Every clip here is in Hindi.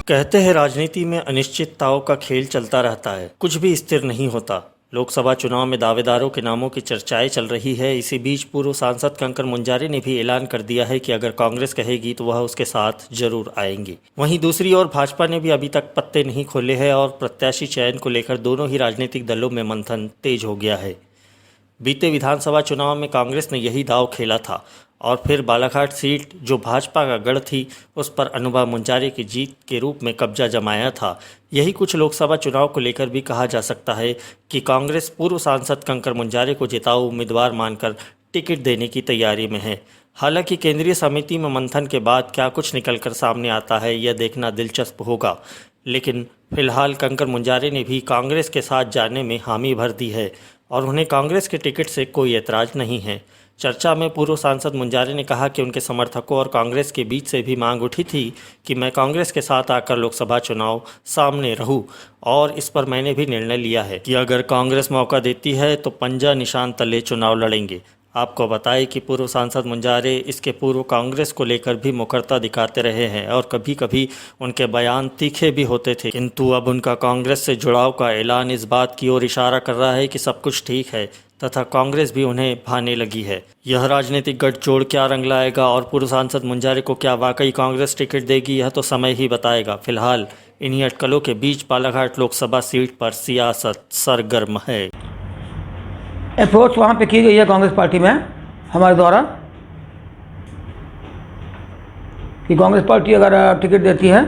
कहते हैं राजनीति में अनिश्चितताओं का खेल चलता रहता है, कुछ भी स्थिर नहीं होता। लोकसभा चुनाव में दावेदारों के नामों की चर्चाएं चल रही है। इसी बीच पूर्व सांसद कंकर मुंजारे ने भी ऐलान कर दिया है कि अगर कांग्रेस कहेगी तो वह उसके साथ जरूर आएंगी। वहीं दूसरी ओर भाजपा ने भी अभी तक पत्ते नहीं खोले हैं और प्रत्याशी चयन को लेकर दोनों ही राजनीतिक दलों में मंथन तेज हो गया है। बीते विधानसभा चुनाव में कांग्रेस ने यही दांव खेला था और फिर बालाघाट सीट जो भाजपा का गढ़ थी उस पर अनुभव मुंजारे की जीत के रूप में कब्जा जमाया था। यही कुछ लोकसभा चुनाव को लेकर भी कहा जा सकता है कि कांग्रेस पूर्व सांसद कंकर मुंजारे को जिताऊ उम्मीदवार मानकर टिकट देने की तैयारी में है। हालांकि केंद्रीय समिति में मंथन के बाद क्या कुछ निकलकर सामने आता है यह देखना दिलचस्प होगा, लेकिन फिलहाल कंकर मुंजारे ने भी कांग्रेस के साथ जाने में हामी भर दी है और उन्हें कांग्रेस के टिकट से कोई ऐतराज नहीं है। चर्चा में पूर्व सांसद मुंजारे ने कहा कि उनके समर्थकों और कांग्रेस के बीच से भी मांग उठी थी कि मैं कांग्रेस के साथ आकर लोकसभा चुनाव सामने रहूं और इस पर मैंने भी निर्णय लिया है कि अगर कांग्रेस मौका देती है तो पंजा निशान तले चुनाव लड़ेंगे। आपको बताएं कि पूर्व सांसद मुंजारे इसके पूर्व कांग्रेस को लेकर भी मुखरता दिखाते रहे हैं और कभी कभी उनके बयान तीखे भी होते थे, किंतु अब उनका कांग्रेस से जुड़ाव का ऐलान इस बात की ओर इशारा कर रहा है कि सब कुछ ठीक है तथा कांग्रेस भी उन्हें भाने लगी है। यह राजनीतिक गठजोड़ क्या रंग लाएगा और पूर्व सांसद मुंजारे को क्या वाकई कांग्रेस टिकट देगी यह तो समय ही बताएगा। फिलहाल इन्हीं अटकलों के बीच बालाघाट लोकसभा सीट पर सियासत सरगर्म है। अप्रोच वहाँ पे की गई है कांग्रेस पार्टी में हमारे द्वारा कि कांग्रेस पार्टी अगर टिकट देती है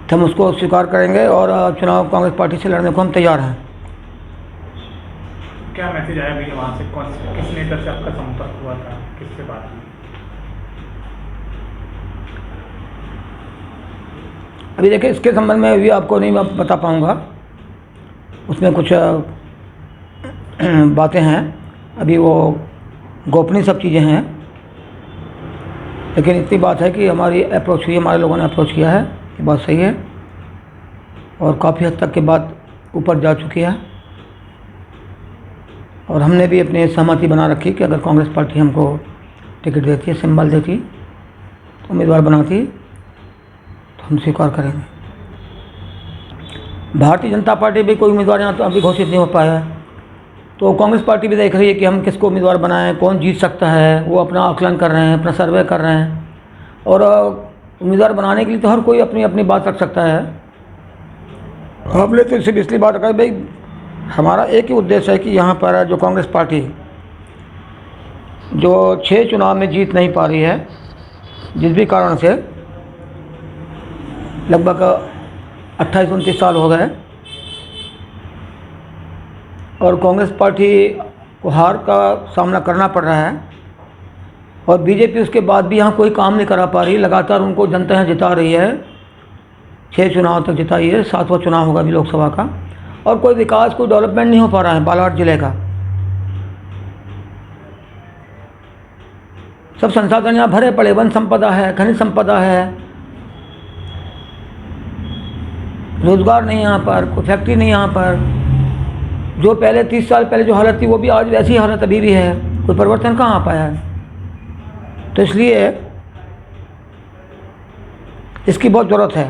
तो हम उसको स्वीकार करेंगे और चुनाव कांग्रेस पार्टी से लड़ने को हम तैयार हैं। क्या मैसेज आया भैया वहाँ से? किस नेता से आपका संपर्क हुआ था, किससे बात हुई? अभी देखिए, इसके संबंध में अभी आपको नहीं मैं बता पाऊँगा, उसमें कुछ बातें हैं, अभी वो गोपनीय सब चीज़ें हैं। लेकिन इतनी बात है कि हमारी अप्रोच हुई, हमारे लोगों ने अप्रोच किया है, ये बात सही है और काफ़ी हद तक के बात ऊपर जा चुकी है और हमने भी अपनी सहमति बना रखी कि अगर कांग्रेस पार्टी हमको टिकट देती है, सिंबल देती, तो उम्मीदवार बनाती तो हम स्वीकार करेंगे। भारतीय जनता पार्टी भी कोई उम्मीदवार यहाँ तो अभी घोषित नहीं हो पाया है, तो कांग्रेस पार्टी भी देख रही है कि हम किसको उम्मीदवार बनाएं, कौन जीत सकता है। वो अपना आकलन कर रहे हैं, अपना सर्वे कर रहे हैं और उम्मीदवार बनाने के लिए तो हर कोई अपनी अपनी बात रख सकता है। हमने तो सिर्फ इसलिए बात रखा है भाई, हमारा एक ही उद्देश्य है कि यहाँ पर जो कांग्रेस पार्टी जो 6 चुनाव में जीत नहीं पा रही है, जिस भी कारण से, लगभग 28-29 साल हो गए और कांग्रेस पार्टी को हार का सामना करना पड़ रहा है और बीजेपी उसके बाद भी यहाँ कोई काम नहीं करा पा रही। लगातार उनको जनता यहाँ जिता रही है, 6 चुनाव तक जिताई है, 7वां चुनाव होगा अभी लोकसभा का, और कोई विकास, कोई डेवलपमेंट नहीं हो पा रहा है बालाघाट जिले का। सब संसाधन यहाँ भरे पड़े, वन संपदा है, खनिज संपदा है, रोजगार नहीं यहाँ पर, कोई फैक्ट्री नहीं यहाँ पर। जो पहले 30 साल पहले जो हालत थी वो भी आज वैसी हालत अभी भी है, कोई परिवर्तन कहाँ आ पाया है। तो इसलिए इसकी बहुत ज़रूरत है।